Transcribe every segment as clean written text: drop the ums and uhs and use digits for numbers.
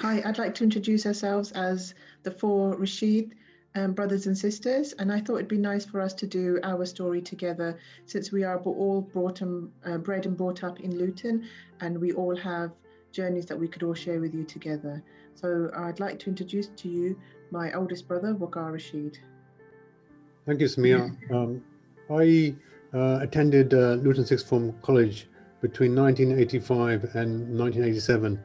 Hi, I'd like to introduce ourselves as the four Rashid brothers and sisters, and I thought it'd be nice for us to do our story together since we are all bred and brought up in Luton, and we all have journeys that we could all share with you together. So I'd like to introduce to you my oldest brother, Wakar Rashid. Thank you, Samia. I attended Luton Sixth Form College between 1985 and 1987.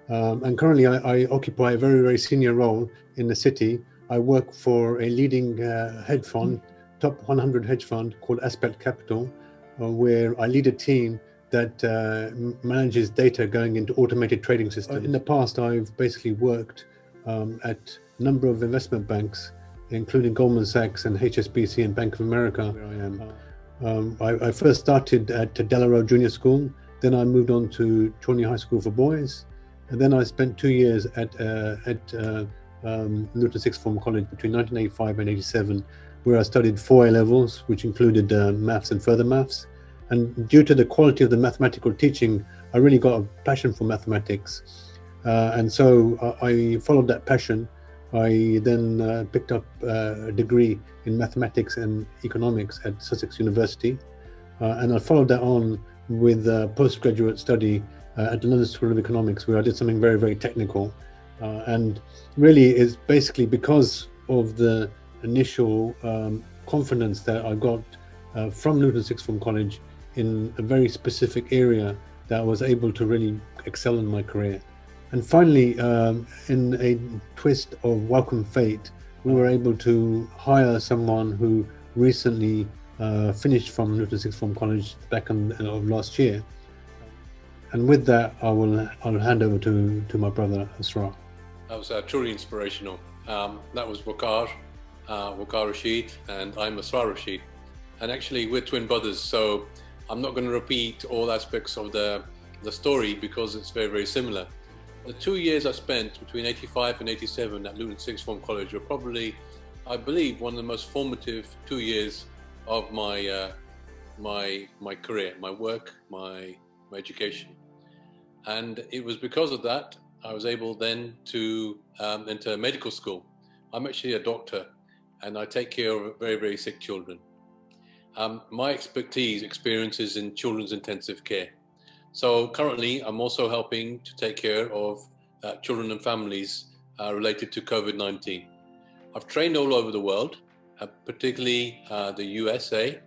And currently I occupy a very, very senior role in the city. I work for a leading hedge fund, top 100 hedge fund called Aspect Capital, where I lead a team that manages data going into automated trading systems. In the past, I've basically worked at a number of investment banks, including Goldman Sachs and HSBC and Bank of America, where I am. I first started at Delaware Junior School, then I moved on to Chorley High School for Boys, and then I spent 2 years at Luton Sixth Form College between 1985 and 87, where I studied 4 A-levels, which included maths and further maths. And due to the quality of the mathematical teaching, I really got a passion for mathematics. And so I followed that passion. I then picked up a degree in mathematics and economics at Sussex University. And I followed that on with a postgraduate study at the London School of Economics, where I did something very, very technical. And really it's basically because of the initial confidence that I got from Luton Sixth Form College in a very specific area that I was able to really excel in my career. And finally, in a twist of welcome fate, we were able to hire someone who recently finished from Luton Sixth Form College back of last year. And with that, I'll hand over to my brother Asra. That was truly inspirational. That was Wakar Rashid, and I'm Asra Rashid. And actually, we're twin brothers, so I'm not going to repeat all aspects of the story because it's very, very similar. The 2 years I spent between 85 and 87 at Luton Sixth Form College were probably, I believe, one of the most formative 2 years of my career, my work, my education. And it was because of that I was able then to enter medical school. I'm actually a doctor and I take care of very, very sick children. My experience is in children's intensive care. So currently I'm also helping to take care of children and families related to COVID-19. I've trained all over the world, particularly the USA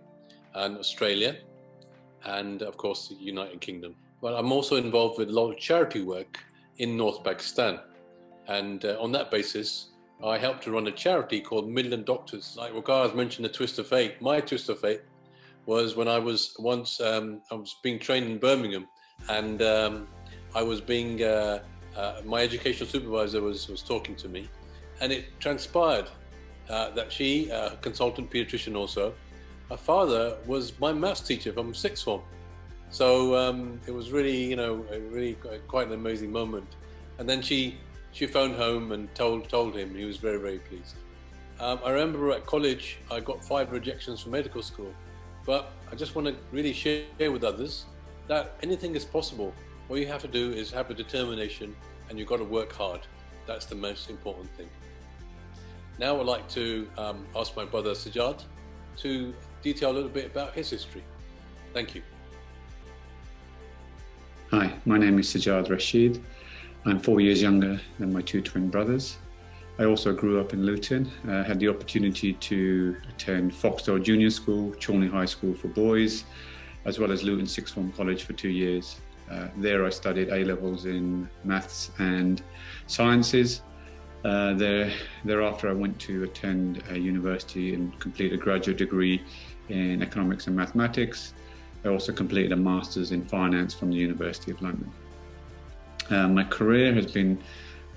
and Australia, and of course the United Kingdom. But I'm also involved with a lot of charity work in North Pakistan. And on that basis, I helped to run a charity called Midland Doctors. Like Wakar has mentioned, the twist of fate. My twist of fate was when I was once, I was being trained in Birmingham, and I was being, my educational supervisor was talking to me, and it transpired that she, a consultant pediatrician also, her father was my maths teacher from sixth form. So it was really, really quite an amazing moment. And then she phoned home and told him. He was very, very pleased. I remember at college, I got 5 rejections from medical school. But I just want to really share with others that anything is possible. All you have to do is have a determination, and you've got to work hard. That's the most important thing. Now I'd like to ask my brother Sajad to detail a little bit about his history. Thank you. Hi, my name is Sajad Rashid. I'm 4 years younger than my 2 twin brothers. I also grew up in Luton, had the opportunity to attend Foxdale Junior School, Chorley High School for Boys, as well as Luton Sixth Form College for 2 years. There I studied A-levels in maths and sciences. Thereafter I went to attend a university and complete a graduate degree in economics and mathematics. I also completed a master's in finance from the University of London. My career has been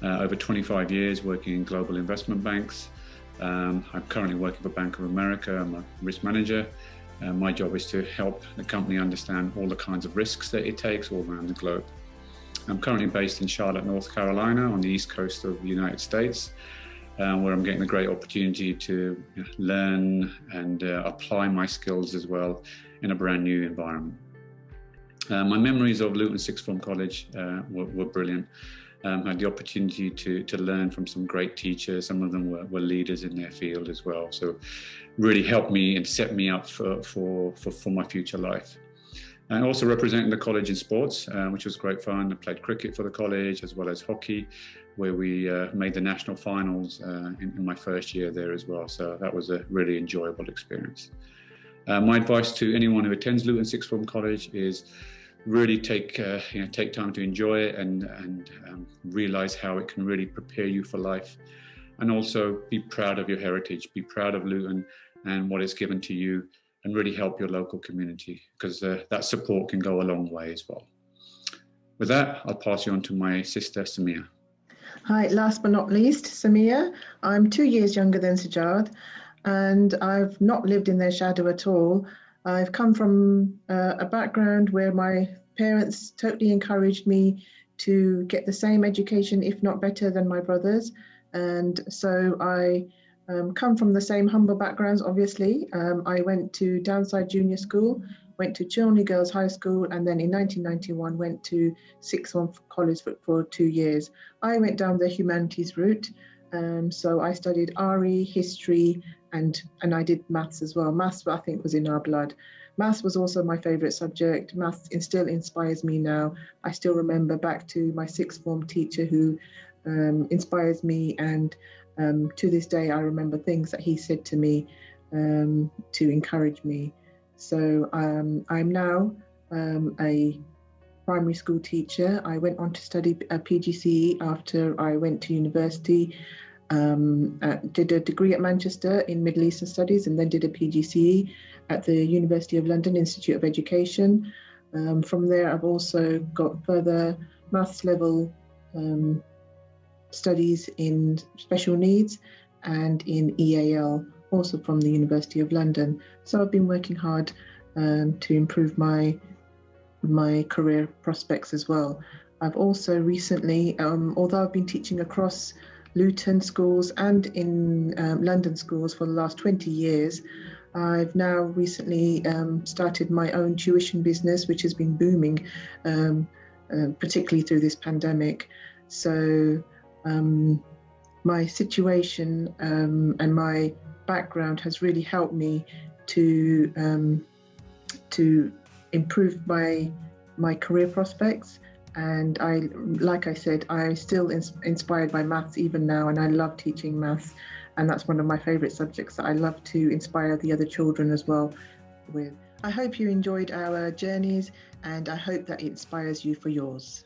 over 25 years working in global investment banks. I'm currently working for Bank of America. I'm a risk manager. My job is to help the company understand all the kinds of risks that it takes all around the globe. I'm currently based in Charlotte, North Carolina, on the East Coast of the United States, where I'm getting a great opportunity to learn and apply my skills as well in a brand new environment. My memories of Luton Sixth Form College were brilliant. Had the opportunity to learn from some great teachers. Some of them were leaders in their field as well. So really helped me and set me up for my future life. And also representing the college in sports, which was great fun. I played cricket for the college as well as hockey, where we made the national finals in my first year there as well. So that was a really enjoyable experience. My advice to anyone who attends Luton Sixth Form College is really take time to enjoy it and realize how it can really prepare you for life. And also be proud of your heritage, be proud of Luton and what it's given to you, and really help your local community, because that support can go a long way as well. With that, I'll pass you on to my sister, Samia. Hi, last but not least, Samia. I'm 2 years younger than Sajad, and I've not lived in their shadow at all. I've come from a background where my parents totally encouraged me to get the same education, if not better, than my brothers. And so I come from the same humble backgrounds, obviously. I went to Downside Junior School, went to Chilney Girls High School, and then in 1991 went to Sixth Form College for 2 years. I went down the humanities route. So I studied RE, history, and I did maths as well. Maths, I think, was in our blood. Maths was also my favourite subject. Maths still inspires me now. I still remember back to my sixth form teacher who inspires me, and to this day I remember things that he said to me to encourage me. So I'm now a primary school teacher. I went on to study a PGCE after I went to university. Did a degree at Manchester in Middle Eastern Studies, and then did a PGCE at the University of London Institute of Education. From there, I've also got further maths level studies in special needs and in EAL, also from the University of London. So I've been working hard to improve my career prospects as well. I've also recently, although I've been teaching across Luton schools and in London schools for the last 20 years, I've now recently started my own tuition business, which has been booming, particularly through this pandemic. So my situation and my background has really helped me to improve my career prospects. And like I said, I'm still inspired by maths even now, and I love teaching maths. And that's one of my favourite subjects that I love to inspire the other children as well with. I hope you enjoyed our journeys, and I hope that it inspires you for yours.